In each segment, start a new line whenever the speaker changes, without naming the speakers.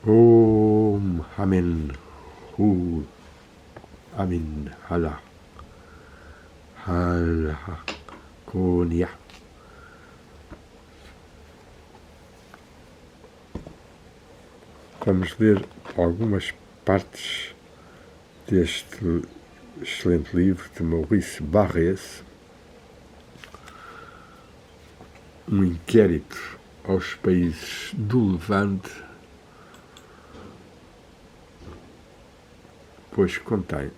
Om Amen Hu Amin Allah Allah Konya. Vamos ler algumas partes deste excelente livro de Maurice Barrès, um inquérito aos países do Levante, pois contém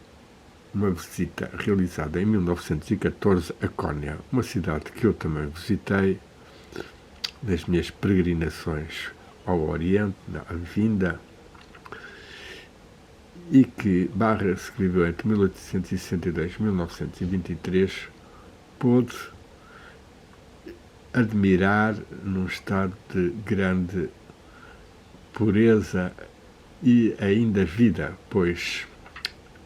uma visita realizada em 1914 a Konya, uma cidade que eu também visitei nas minhas peregrinações ao Oriente, na vinda, e que Barrès escreveu entre 1862 e 1923, pôde admirar num estado de grande pureza e ainda vida, pois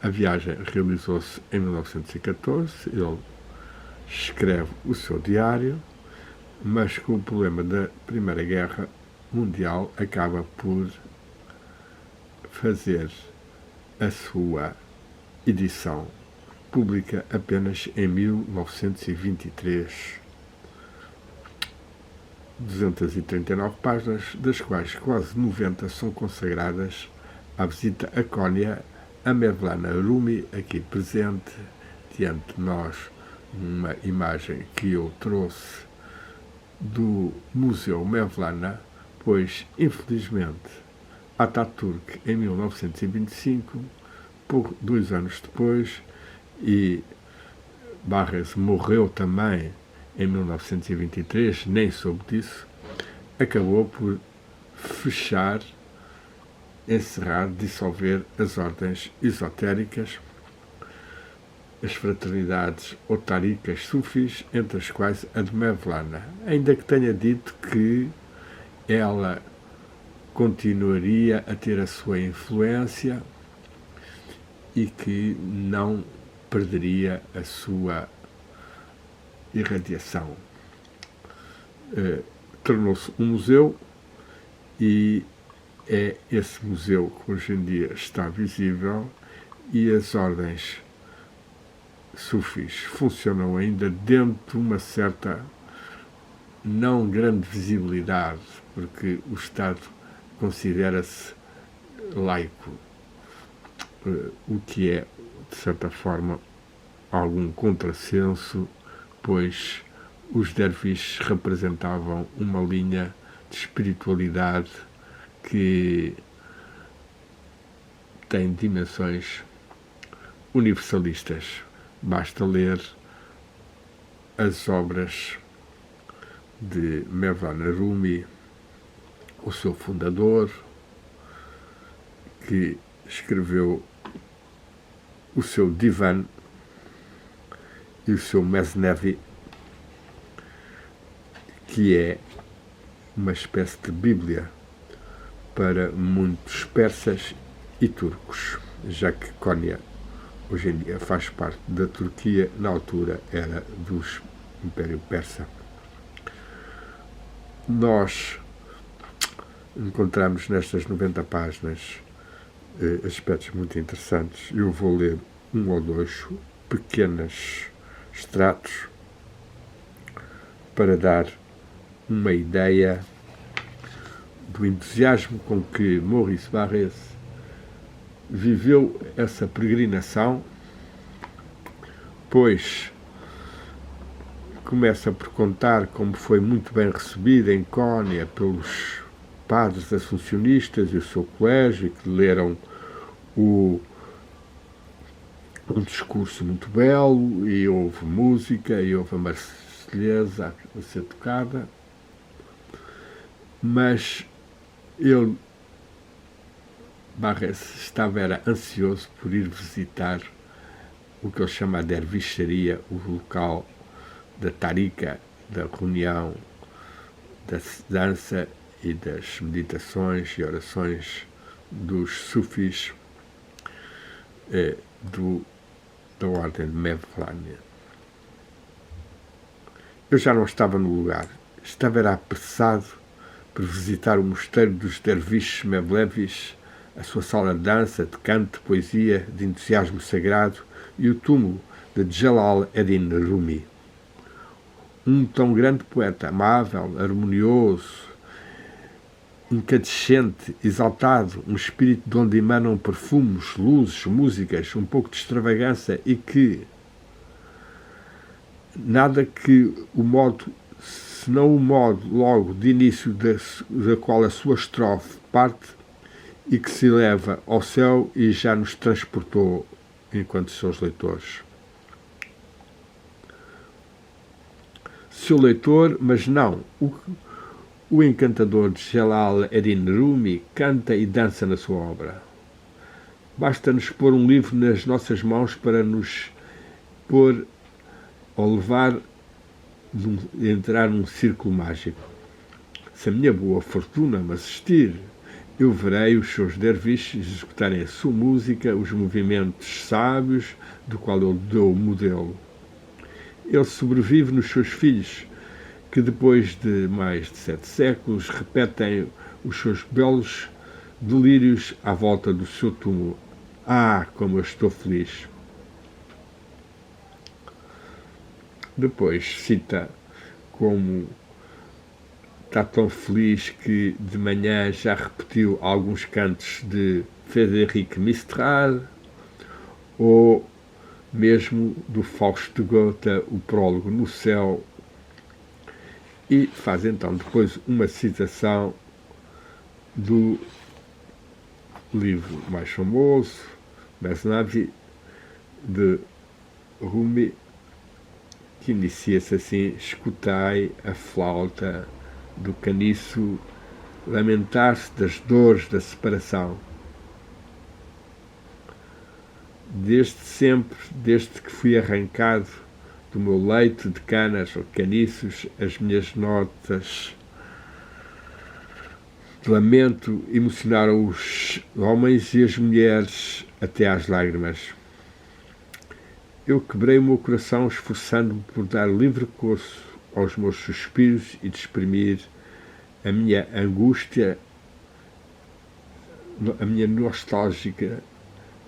a viagem realizou-se em 1914, ele escreve o seu diário, mas com o problema da Primeira Guerra Mundial acaba por fazer a sua edição pública apenas em 1923. 239 páginas, das quais quase 90 são consagradas à visita a Konya, a Mevlana Rumi, aqui presente diante de nós, uma imagem que eu trouxe do Museu Mevlana, pois, infelizmente, Ataturk, em 1925, 2 anos depois, e Barrès morreu também em 1923, nem soube disso, acabou por fechar, encerrar, dissolver as ordens esotéricas, as fraternidades ou taricas sufis, entre as quais a de Mevlana, ainda que tenha dito que ela continuaria a ter a sua influência e que não perderia a sua irradiação. Tornou-se um museu e é esse museu que hoje em dia está visível, e as ordens sufis funcionam ainda dentro de uma certa não grande visibilidade, porque o Estado considera-se laico, o que é, de certa forma, algum contrassenso, pois os derviches representavam uma linha de espiritualidade que tem dimensões universalistas. Basta ler as obras de Mevlana Rumi, o seu fundador, que escreveu o seu Divan e o seu Mesnevi, que é uma espécie de Bíblia para muitos persas e turcos, já que Konya hoje em dia faz parte da Turquia, na altura era do Império Persa. Nós encontramos nestas 90 páginas aspectos muito interessantes. Eu vou ler um ou dois pequenos extratos para dar uma ideia do entusiasmo com que Maurice Barrès viveu essa peregrinação, pois começa por contar como foi muito bem recebida em Konya pelos padres assuncionistas e o seu colégio, que leram um discurso muito belo, e houve música, e houve a Marselhesa a ser tocada, mas ele, Barrès, era ansioso por ir visitar o que ele chama a dervicharia, o local da tarika, da reunião, da dança e das meditações e orações dos sufis da ordem de Mevlana. Eu já não estava no lugar, estava apressado por visitar o mosteiro dos derviches Mevlevis, a sua sala de dança, de canto, de poesia, de entusiasmo sagrado e o túmulo de Jalal Eddin Rumi. Um tão grande poeta, amável, harmonioso, incandescente, exaltado, um espírito de onde emanam perfumes, luzes, músicas, um pouco de extravagância e que nada que o modo, senão o modo logo de início da qual a sua estrofe parte e que se eleva ao céu e já nos transportou enquanto seus leitores. Seu leitor, mas não, o encantador de Jalal Eddin Rumi canta e dança na sua obra. Basta-nos pôr um livro nas nossas mãos para nos pôr ou levar entrar num círculo mágico. Se a minha boa fortuna me assistir, eu verei os seus derviches executarem a sua música, os movimentos sábios do qual ele deu o modelo. Ele sobrevive nos seus filhos, que depois de mais de 7 séculos repetem os seus belos delírios à volta do seu túmulo. Ah, como eu estou feliz! Depois cita como está tão feliz que de manhã já repetiu alguns cantos de Frédéric Mistral ou mesmo do Fausto Goethe, o prólogo no céu, e faz então depois uma citação do livro mais famoso, Mesnavi, de Rumi, que inicia-se assim: escutai a flauta do caniço lamentar-se das dores da separação. Desde sempre, desde que fui arrancado do meu leito de canas ou caniços, as minhas notas de lamento emocionaram os homens e as mulheres até às lágrimas. Eu quebrei o meu coração esforçando-me por dar livre curso aos meus suspiros e de exprimir a minha angústia, a minha nostálgica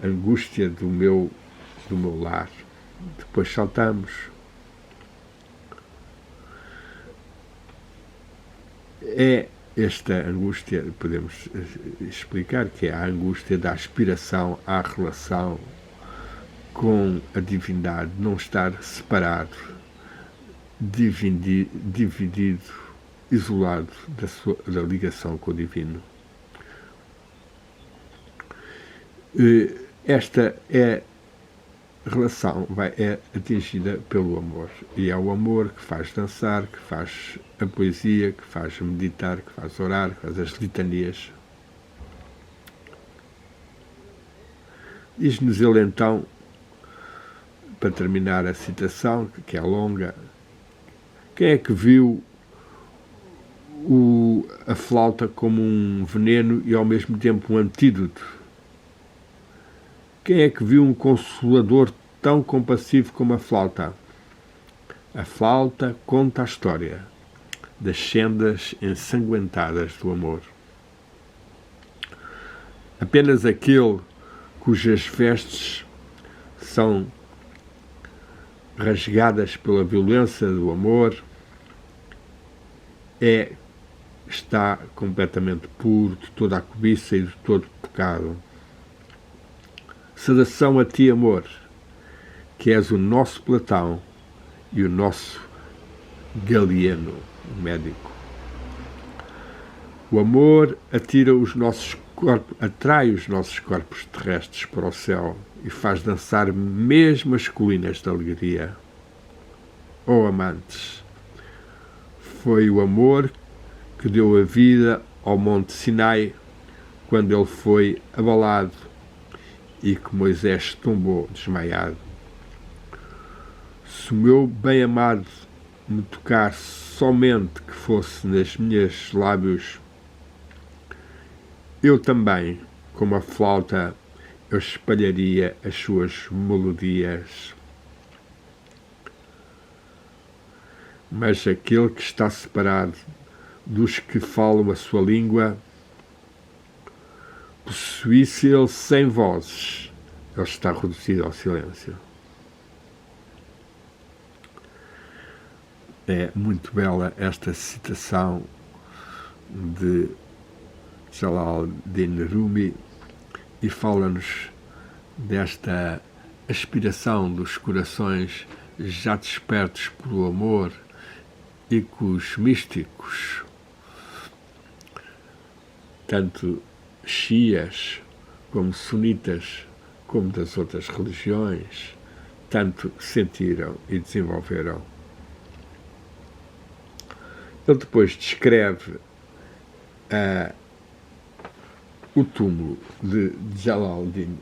angústia do meu lar. Depois saltamos. É esta angústia, podemos explicar, que é a angústia da aspiração à relação com a divindade, não estar separado, dividido, isolado da ligação com o divino. Esta relação é atingida pelo amor, e é o amor que faz dançar, que faz a poesia, que faz meditar, que faz orar, que faz as litanias. Diz-nos ele então, para terminar a citação, que é longa, quem é que viu a flauta como um veneno e ao mesmo tempo um antídoto? Quem é que viu um consolador tão compassivo como a flauta? A flauta conta a história das sendas ensanguentadas do amor. Apenas aquele cujas vestes são rasgadas pela violência do amor está completamente puro de toda a cobiça e de todo o pecado. Saudação a ti, amor, que és o nosso Platão e o nosso Galeno, o médico. O amor atrai os nossos corpos terrestres para o céu e faz dançar mesmo as colinas da alegria. Oh, amantes, foi o amor que deu a vida ao Monte Sinai quando ele foi abalado e que Moisés tombou desmaiado. Se o meu bem-amado me tocar somente que fosse nas minhas lábios, eu também, como a flauta, eu espalharia as suas melodias. Mas aquele que está separado dos que falam a sua língua, possuísse ele 100 vozes, ele está reduzido ao silêncio. É muito bela esta citação de Jalaluddin Rumi e fala-nos desta aspiração dos corações já despertos pelo amor e que os místicos, tanto xias como sunitas, como das outras religiões, tanto sentiram e desenvolveram. Ele depois descreve o túmulo de Jalaluddin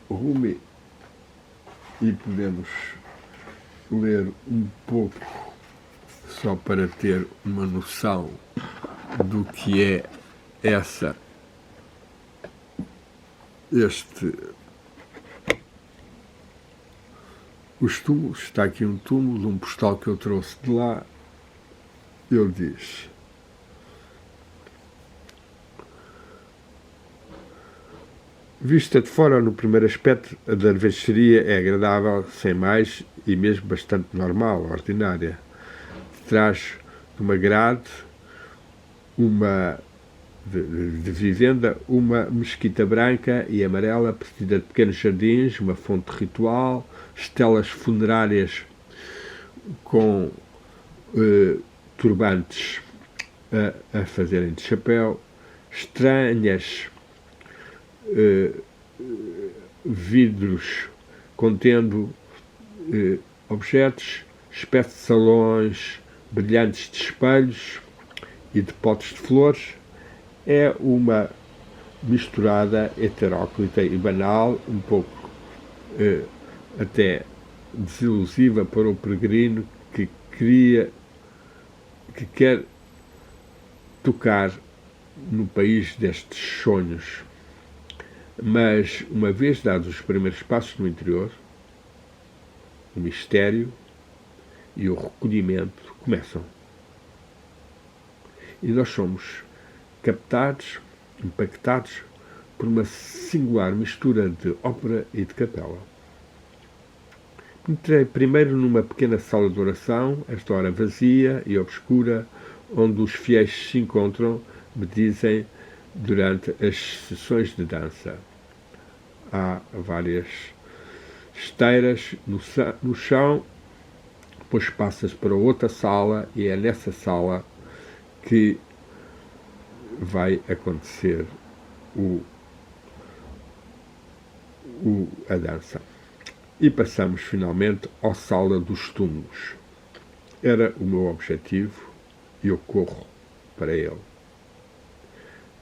Rumi e podemos ler um pouco só para ter uma noção do que é os túmulos. Está aqui um túmulo de um postal que eu trouxe de lá. Ele diz: vista de fora, no primeiro aspecto, a dervicharia é agradável, sem mais, e mesmo bastante normal, ordinária. Traz de uma grade, de vivenda, uma mesquita branca e amarela, precedida de pequenos jardins, uma fonte ritual, estelas funerárias com turbantes a fazerem de chapéu, estranhas vidros contendo objetos, espécie de salões brilhantes de espelhos e de potes de flores. É uma misturada heteróclita e banal, um pouco até desilusiva para o peregrino que quer tocar no país destes sonhos. Mas, uma vez dados os primeiros passos no interior, o mistério e o recolhimento começam. E nós somos captados, impactados por uma singular mistura de ópera e de capela. Entrei primeiro numa pequena sala de oração, esta hora vazia e obscura, onde os fiéis se encontram, me dizem, durante as sessões de dança. Há várias esteiras no chão, depois passas para outra sala e é nessa sala que vai acontecer a dança. E passamos finalmente à sala dos túmulos. Era o meu objetivo e eu corro para ele.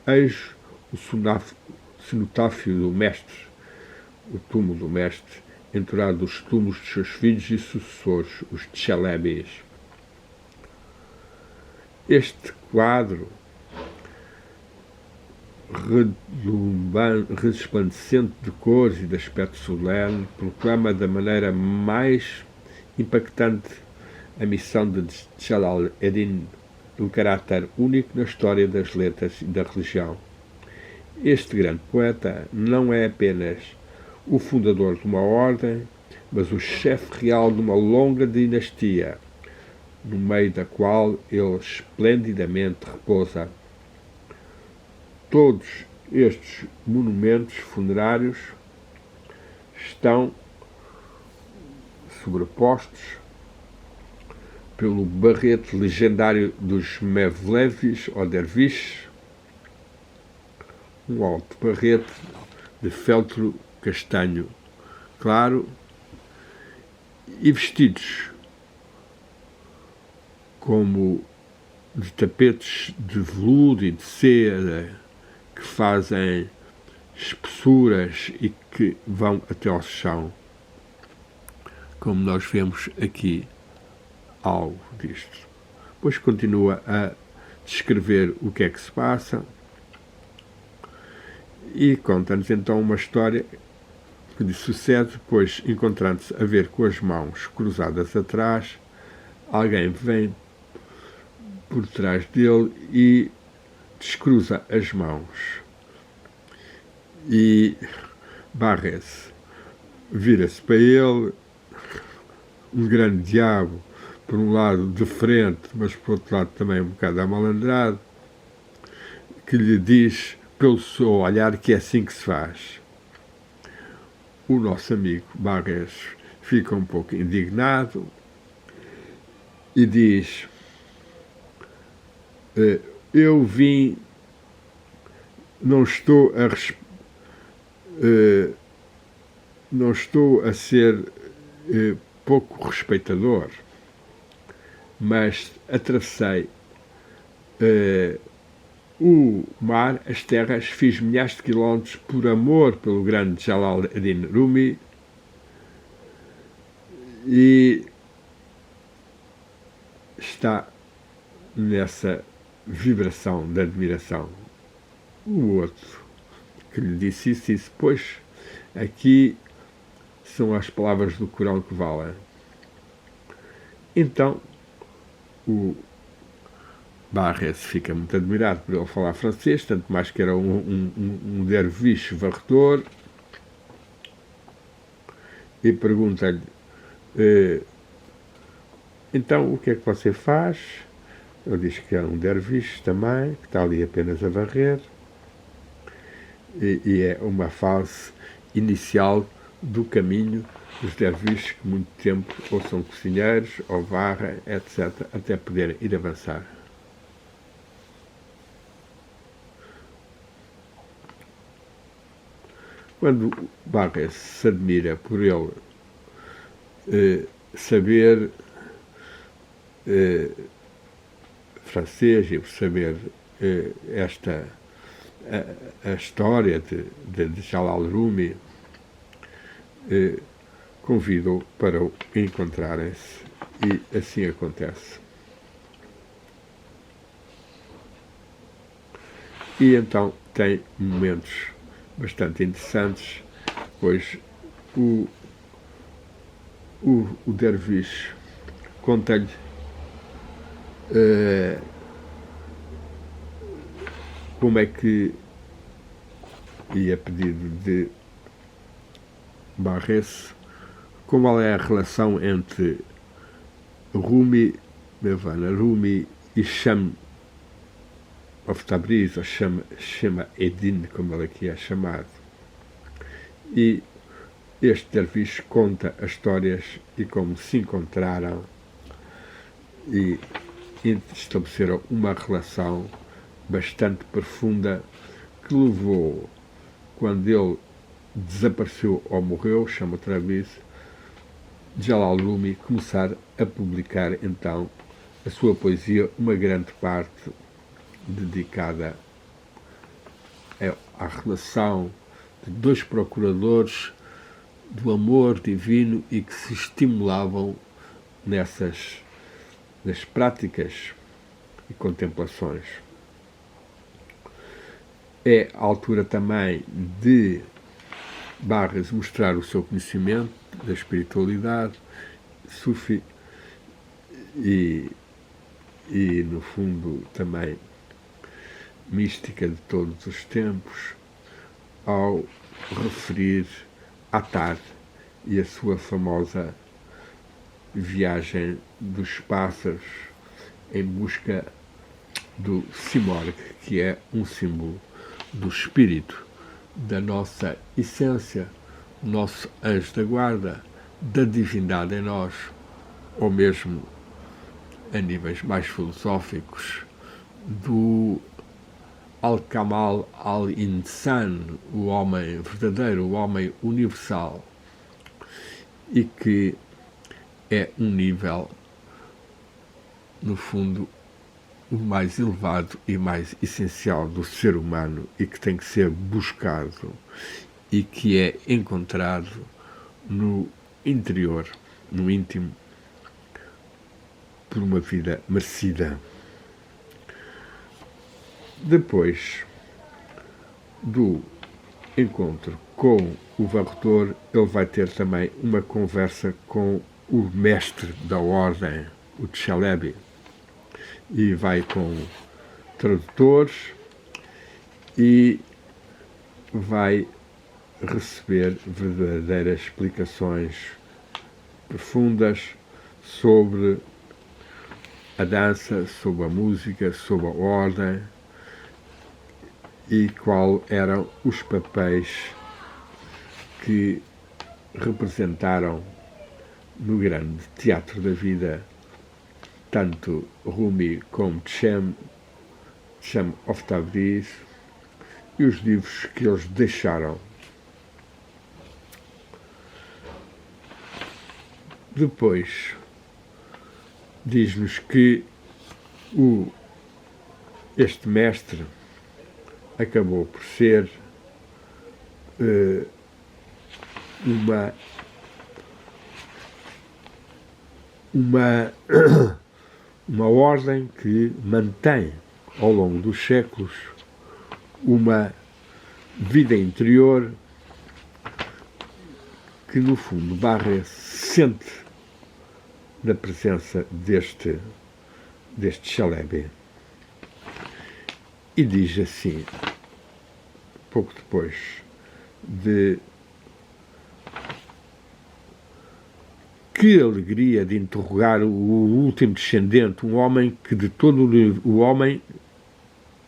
Eis o cenotáfio do mestre, o túmulo do mestre, enterrado dos túmulos dos seus filhos e sucessores, os Tchelebis. Este quadro resplandecente de cores e de aspecto solene proclama da maneira mais impactante a missão de Jalaluddin, um caráter único na história das letras e da religião. Este grande poeta não é apenas o fundador de uma ordem, mas o chefe real de uma longa dinastia, no meio da qual ele esplendidamente repousa. Todos estes monumentos funerários estão sobrepostos pelo barrete legendário dos Mevlevis ou derviches, um alto barrete de feltro castanho claro e vestidos como de tapetes de veludo e de seda que fazem espessuras e que vão até ao chão, como nós vemos aqui algo disto. Depois continua a descrever o que é que se passa e conta-nos então uma história que lhe sucede, pois, encontrando-se a ver com as mãos cruzadas atrás, alguém vem por trás dele e descruza as mãos. E Barres vira-se para ele, um grande diabo, por um lado de frente, mas por outro lado também um bocado amalandrado, que lhe diz, pelo seu olhar, que é assim que se faz. O nosso amigo Barres fica um pouco indignado e diz: eu vim, não estou a ser pouco respeitador, mas atravessei o mar, as terras, fiz milhares de quilómetros por amor pelo grande Jalal ad-Din Rumi e está nessa vibração de admiração. O outro que lhe disse isso, pois aqui são as palavras do Corão que valem. Então o Barres fica muito admirado por ele falar francês, tanto mais que era um derviche varredor, e pergunta-lhe: então o que é que você faz? Ele diz que é um derviche também, que está ali apenas a varrer, e é uma fase inicial do caminho dos derviches que muito tempo ou são cozinheiros, ou varrem, etc., até poderem ir avançar. Quando Barres se admira por ele saber francês e por saber a história de Jalal Rumi, convidou para encontrarem-se e assim acontece. E então tem momentos bastante interessantes, pois o derviche conta-lhe como é que, e a pedido de Barres, qual é a relação entre Rumi, Mevlana Rumi e Sham of Tabriz, ou Shema Eddin, como ele aqui é chamado. E este derviche conta as histórias e como se encontraram e estabeleceram uma relação bastante profunda que levou, quando ele desapareceu ou morreu, chama outra vez, Jalal Rumi começar a publicar então a sua poesia, uma grande parte dedicada à relação de dois procuradores do amor divino e que se estimulavam nas práticas e contemplações. É a altura também de Barres mostrar o seu conhecimento da espiritualidade sufi e no fundo também mística de todos os tempos, ao referir Attar e a sua famosa viagem dos pássaros em busca do Simorg, que é um símbolo do espírito, da nossa essência, nosso anjo da guarda, da divindade em nós, ou mesmo a níveis mais filosóficos, do Al-Kamal Al-Insan, o homem verdadeiro, o homem universal, e que é um nível, no fundo, o mais elevado e mais essencial do ser humano e que tem que ser buscado e que é encontrado no interior, no íntimo, por uma vida merecida. Depois do encontro com o varredor, ele vai ter também uma conversa com o mestre da ordem, o Chalebi, e vai com tradutores e vai receber verdadeiras explicações profundas sobre a dança, sobre a música, sobre a ordem e qual eram os papéis que representaram no grande teatro da vida tanto Rumi como Cem of Tabriz e os livros que eles deixaram. Depois diz-nos que este mestre acabou por ser uma ordem que mantém ao longo dos séculos uma vida interior que no fundo Barres sente na presença deste Chalebi. E diz assim, pouco depois de que alegria de interrogar o último descendente, um homem que de todo o homem,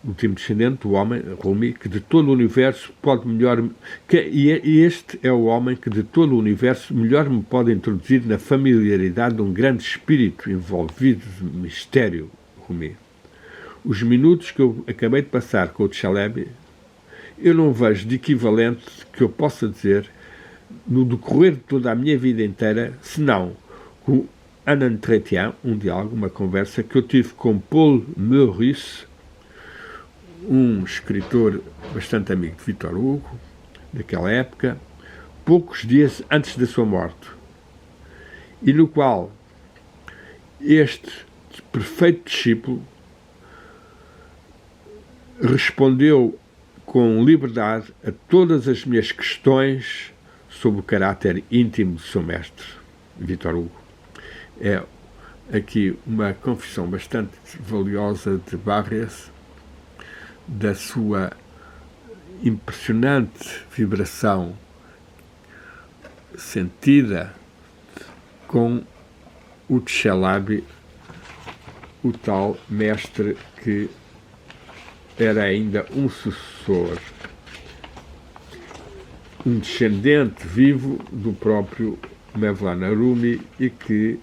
último descendente do homem, Rumi, que de todo o universo pode melhor, e este é o homem que de todo o universo melhor me pode introduzir na familiaridade de um grande espírito envolvido de mistério, Rumi. Os minutos que eu acabei de passar com o Chalebi, eu não vejo de equivalente que eu possa dizer no decorrer de toda a minha vida inteira, senão com un entretien, um diálogo, uma conversa que eu tive com Paul Meurice, um escritor bastante amigo de Victor Hugo, daquela época, poucos dias antes da sua morte, e no qual este perfeito discípulo respondeu com liberdade a todas as minhas questões sobre o caráter íntimo do seu mestre, Victor Hugo. É aqui uma confissão bastante valiosa de Barres, da sua impressionante vibração sentida com o Chalabi, o tal mestre que era ainda um sucessor, um descendente vivo do próprio Mevlana Rumi e que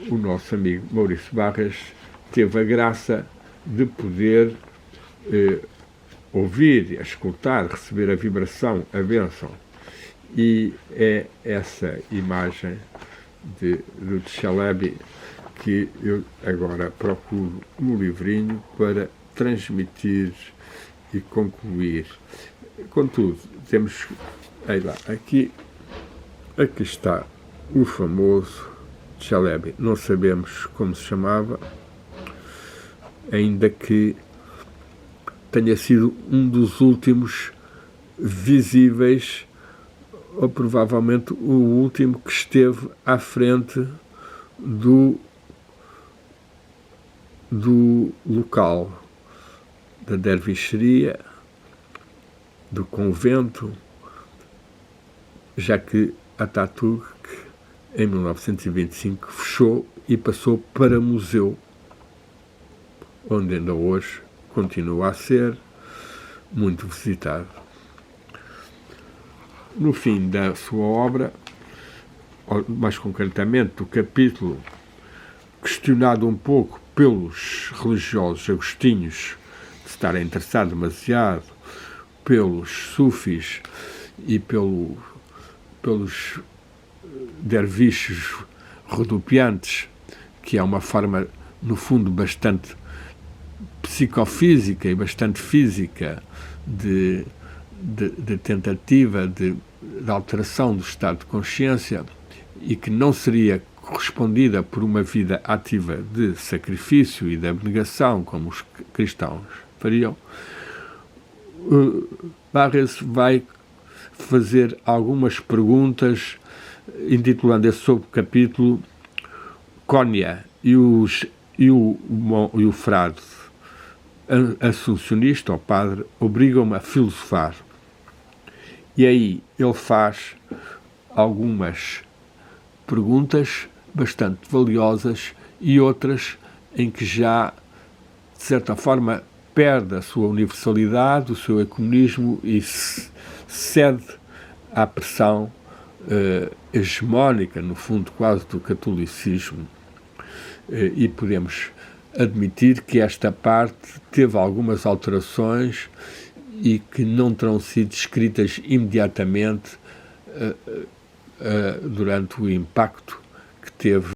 o nosso amigo Maurício Barres teve a graça de poder ouvir, escutar, receber a vibração, a bênção. E é essa imagem do Chalabi que eu agora procuro no livrinho para transmitir e concluir. Contudo, temos, aí lá, aqui está o famoso Chalabi. Não sabemos como se chamava, ainda que tenha sido um dos últimos visíveis, ou provavelmente o último que esteve à frente do local da dervicheria, do convento, já que Atatürk, em 1925, fechou e passou para museu, onde ainda hoje continua a ser muito visitado. No fim da sua obra, mais concretamente do capítulo questionado um pouco pelos religiosos agostinhos de estarem interessados demasiado, pelos sufis e pelos derviches rodopiantes, que é uma forma, no fundo, bastante psicofísica e bastante física de tentativa de alteração do estado de consciência e que não seria correspondida por uma vida ativa de sacrifício e de abnegação, como os cristãos fariam. Barres vai fazer algumas perguntas, intitulando esse subcapítulo Konya e os e o frade assuncionista, o padre, obrigam-me a filosofar. E aí ele faz algumas perguntas bastante valiosas e outras em que já, de certa forma, perde a sua universalidade, o seu ecumenismo e cede à pressão hegemónica, no fundo, quase do catolicismo. E podemos admitir que esta parte teve algumas alterações e que não terão sido escritas imediatamente durante o impacto que teve